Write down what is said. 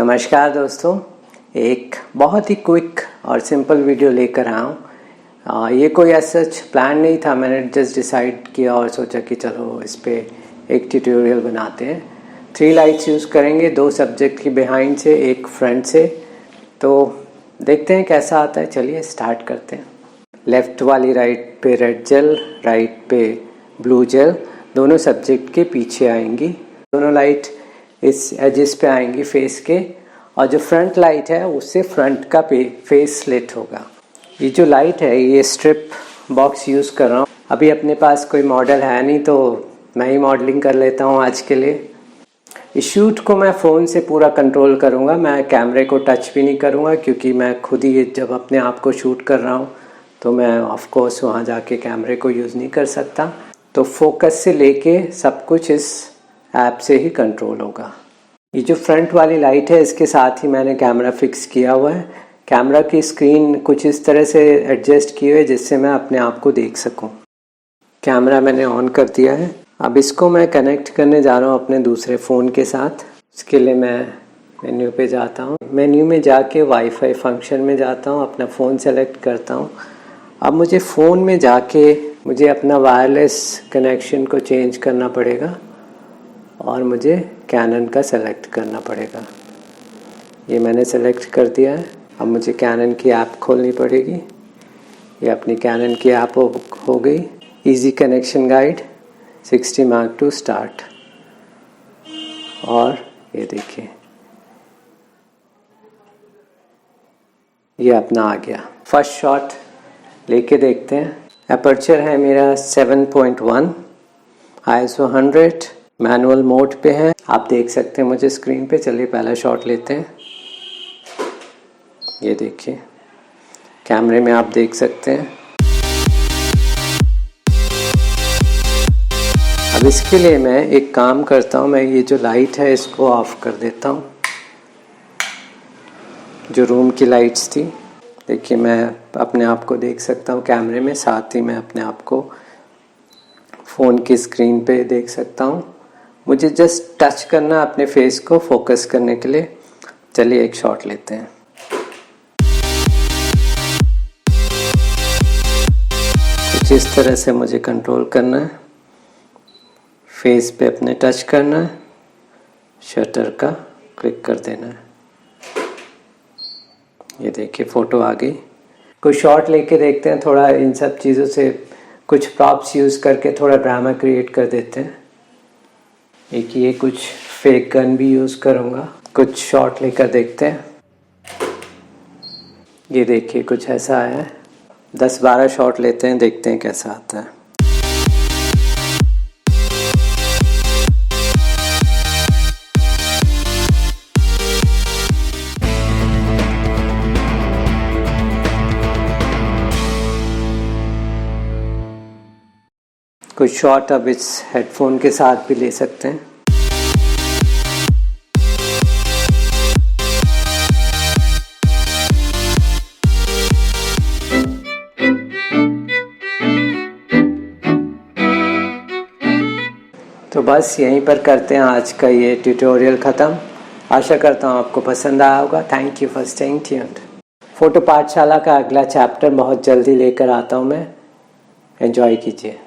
नमस्कार दोस्तों, एक बहुत ही क्विक और सिंपल वीडियो लेकर आया हूँ। ये कोई ऐसा प्लान नहीं था, मैंने जस्ट डिसाइड किया और सोचा कि चलो इस पे एक ट्यूटोरियल बनाते हैं। 3 लाइट्स यूज़ करेंगे, 2 सब्जेक्ट की बिहाइंड से, एक फ्रंट से। तो देखते हैं कैसा आता है, चलिए स्टार्ट करते हैं। लेफ़्ट वाली राइट पे रेड जेल, राइट पे ब्लू जेल, दोनों सब्जेक्ट के पीछे आएंगी। दोनों लाइट इस एजेस पे आएंगी फेस के, और जो फ्रंट लाइट है उससे फ्रंट का फेस स्लिट होगा। ये जो लाइट है ये स्ट्रिप बॉक्स यूज़ कर रहा हूँ। अभी अपने पास कोई मॉडल है नहीं तो मैं ही मॉडलिंग कर लेता हूँ आज के लिए। इस शूट को मैं फ़ोन से पूरा कंट्रोल करूँगा, मैं कैमरे को टच भी नहीं करूँगा क्योंकि मैं खुद ही जब अपने आप को शूट कर रहा हूँ तो मैं ऑफ कोर्स वहाँ जाके कैमरे को यूज़ नहीं कर सकता। तो फोकस से लेके सब कुछ इस ऐप से ही कंट्रोल होगा। ये जो फ्रंट वाली लाइट है इसके साथ ही मैंने कैमरा फिक्स किया हुआ है। कैमरा की स्क्रीन कुछ इस तरह से एडजस्ट की हुई है जिससे मैं अपने आप को देख सकूं। कैमरा मैंने ऑन कर दिया है। अब इसको मैं कनेक्ट करने जा रहा हूँ अपने दूसरे फ़ोन के साथ। इसके लिए मैं मेन्यू पे जाता हूँ। मेन्यू में जाके वाईफाई फंक्शन में जाता हूँ, अपना फ़ोन सेलेक्ट करता हूँ। अब मुझे फ़ोन में जाके मुझे अपना वायरलेस कनेक्शन को चेंज करना पड़ेगा और मुझे कैनन का सेलेक्ट करना पड़ेगा। ये मैंने सेलेक्ट कर दिया है। अब मुझे कैनन की ऐप खोलनी पड़ेगी। ये अपनी कैनन की ऐप हो गई। Easy connection guide 60 Mark II start. और ये देखिए ये अपना आ गया। फर्स्ट शॉट लेके देखते हैं। अपर्चर है मेरा 7.1, ISO 100, मैनुअल मोड पे है। आप देख सकते हैं मुझे स्क्रीन पे। चलिए पहला शॉट लेते हैं। ये देखिए कैमरे में आप देख सकते हैं। अब इसके लिए मैं एक काम करता हूँ, मैं ये जो लाइट है इसको ऑफ कर देता हूँ, जो रूम की लाइट्स थी। देखिए मैं अपने आप को देख सकता हूँ कैमरे में, साथ ही मैं अपने आप को फ़ोन की स्क्रीन पे देख सकता हूँ। मुझे जस्ट टच करना अपने फेस को फोकस करने के लिए। चलिए एक शॉट लेते हैं। कुछ इस तरह से मुझे कंट्रोल करना है, फेस पे अपने टच करना है, शटर का क्लिक कर देना है। ये देखिए फ़ोटो आ गई। कुछ शॉट लेके देखते हैं, थोड़ा इन सब चीज़ों से कुछ प्रॉप्स यूज़ करके थोड़ा ड्रामा क्रिएट कर देते हैं। एक ये कुछ फेक गन भी यूज़ करूँगा। कुछ शॉट लेकर देखते हैं। ये देखिए कुछ ऐसा है। 10-12 शॉट लेते हैं, देखते हैं कैसा आता है। कुछ शॉट अब इस हेडफोन के साथ भी ले सकते हैं। तो बस यहीं पर करते हैं आज का ये ट्यूटोरियल ख़त्म। आशा करता हूँ आपको पसंद आया होगा। Thank you for staying tuned. Photo पाठशाला का अगला चैप्टर बहुत जल्दी लेकर आता हूँ मैं। एंजॉय कीजिए।